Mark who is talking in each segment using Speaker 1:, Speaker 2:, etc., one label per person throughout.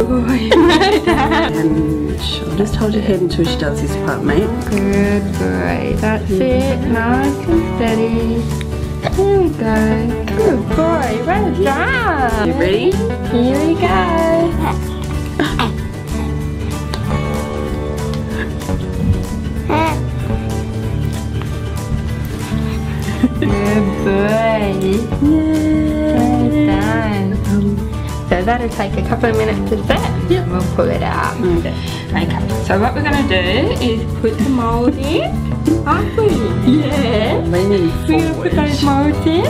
Speaker 1: boy, well done.
Speaker 2: And she'll just hold your head until she does this part, mate.
Speaker 1: Good boy, that's it, nice and steady. Here we go. Good boy, well done.
Speaker 2: You ready?
Speaker 1: Here we go. Good boy. Well done. So that'll take a couple of minutes to set.
Speaker 2: Yep.
Speaker 1: We'll pull it out.
Speaker 2: Okay.
Speaker 1: Okay. So what we're going to do is put the mould in, aren't we? Yeah.
Speaker 2: Leaning
Speaker 1: We're going to put those moulds in.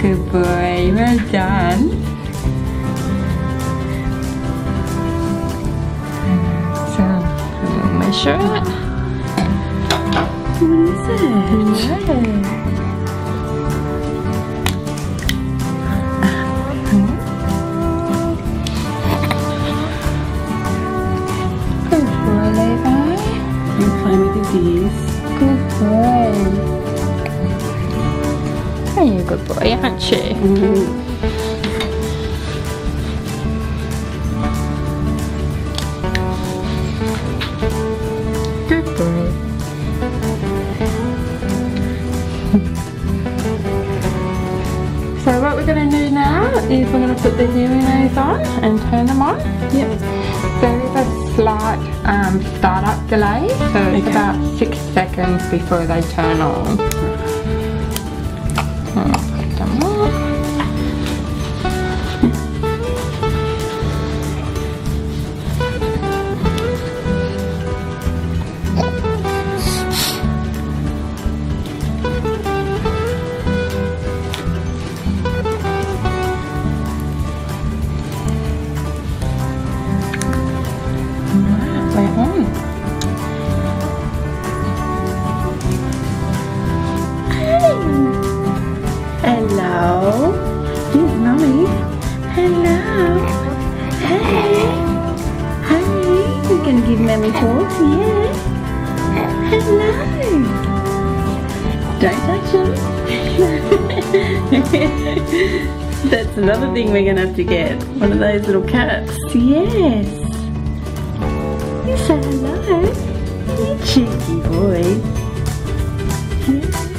Speaker 1: Good boy. Well done. So we'll measure it.
Speaker 2: What is it?
Speaker 1: Yeah. Good boy, Levi.
Speaker 2: You're playing with his ears.
Speaker 1: Good boy. Oh, you're a good boy, aren't you? Good boy. So what we're going to do now is we're going to put the hearing aids on and turn them on.
Speaker 2: Yep.
Speaker 1: There is a slight startup delay, so it's about 6 seconds before they turn on. Put them on. They're on.
Speaker 2: Hello. Here's Mommy. Hello. Hey. Hey. You're gonna give Mommy talks? Yeah. Hello. Don't touch him. That's another thing we're gonna have to get. One of those little cats. Yes. You say hello. You cheeky boy. Yeah.